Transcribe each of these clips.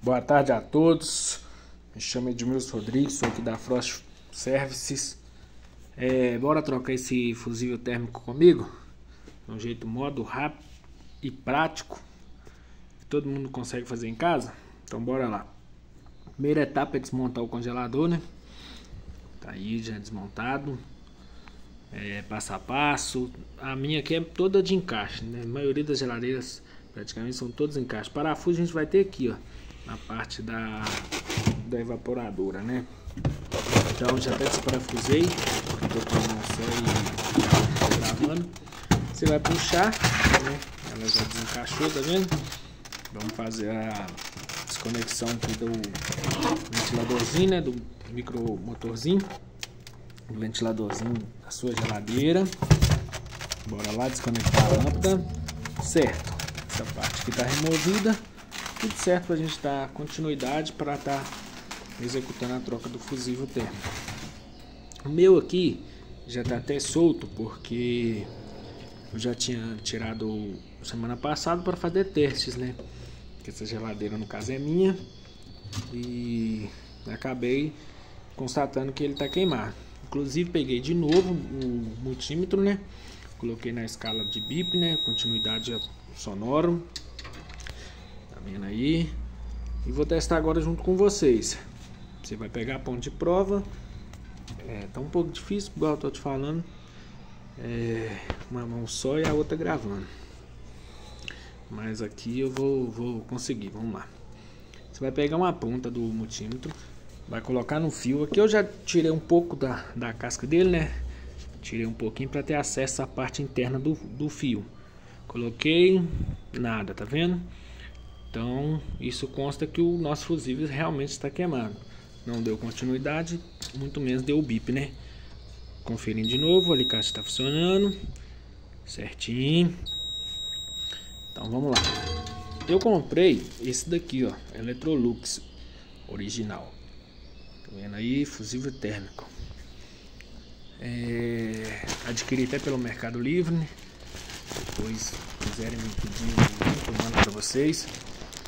Boa tarde a todos. Me chamo Edmilson Rodrigues, sou aqui da Frost Services. Bora trocar esse fusível térmico comigo? De um jeito modo rápido e prático, que todo mundo consegue fazer em casa. Então bora lá. Primeira etapa é desmontar o congelador, né? Tá aí já desmontado. Passo a passo. A minha aqui é toda de encaixe, né? A maioria das geladeiras praticamente são todas em encaixe. Parafuso a gente vai ter aqui, ó, na parte da evaporadora, né? Então já até desparafusei, tô com a mão só e gravando. Você vai puxar, né? Ela já desencaixou, tá vendo? Vamos fazer a desconexão aqui do ventiladorzinho, né? Do micromotorzinho, do ventiladorzinho da sua geladeira. Bora lá desconectar a lâmpada. Certo, essa parte aqui tá removida. Tudo certo pra gente dar continuidade para estar executando a troca do fusível térmico. O meu aqui já tá até solto porque eu já tinha tirado semana passada para fazer testes, né? Que essa geladeira no caso é minha e acabei constatando que ele tá queimado. Inclusive peguei de novo o multímetro, né? Coloquei na escala de bip, né? Continuidade sonoro. Tá vendo aí? E vou testar agora junto com vocês. Você vai pegar a ponta de prova. Tá um pouco difícil, igual eu tô te falando. Uma mão só e a outra gravando. Mas aqui eu vou conseguir. Vamos lá. Você vai pegar uma ponta do multímetro, vai colocar no fio. Aqui eu já tirei um pouco da casca dele, né? Tirei um pouquinho para ter acesso à parte interna do fio. Coloquei, nada, tá vendo? Então isso consta que o nosso fusível realmente está queimado. Não deu continuidade, muito menos deu o bip, né? Conferindo de novo, o alicate está funcionando certinho. Então vamos lá. Eu comprei esse daqui, ó, Electrolux original. Tá vendo aí? Fusível térmico. Adquiri até pelo Mercado Livre, né? Depois quiserem me pedir, eu mando para vocês.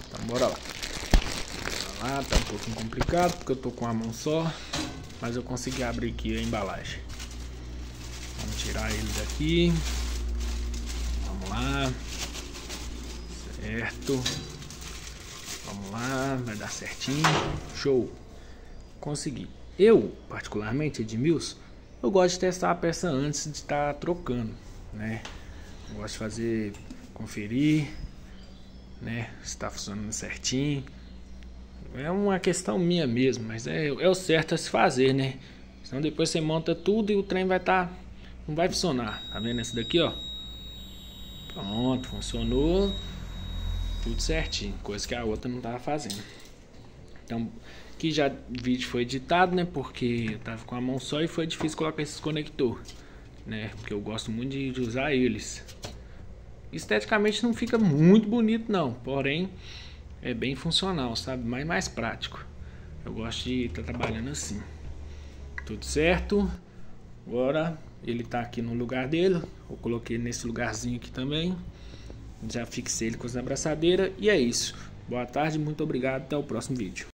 Então bora lá. Bora lá, tá um pouquinho complicado porque eu tô com a mão só, mas eu consegui abrir aqui a embalagem. Vamos tirar ele daqui. Vamos lá. Certo. Vamos lá, vai dar certinho. Show. Consegui. Eu, particularmente, Edmilson, eu gosto de testar a peça antes de estar trocando, né? Eu gosto de fazer, conferir, né? Se está funcionando certinho. É uma questão minha mesmo, mas é o certo a se fazer, né? Senão depois você monta tudo e o trem não vai funcionar. Tá vendo esse daqui, ó? Pronto, funcionou. Tudo certinho, coisa que a outra não tava fazendo. Então, aqui já o vídeo foi editado, né? Porque eu tava com a mão só e foi difícil colocar esses conectores, né? Porque eu gosto muito de usar eles. Esteticamente não fica muito bonito não, porém é bem funcional, sabe? Mais prático. Eu gosto de estar trabalhando assim. Tudo certo. Agora ele tá aqui no lugar dele. Eu coloquei nesse lugarzinho aqui também. Já fixei ele com as abraçadeiras. E é isso. Boa tarde, muito obrigado. Até o próximo vídeo.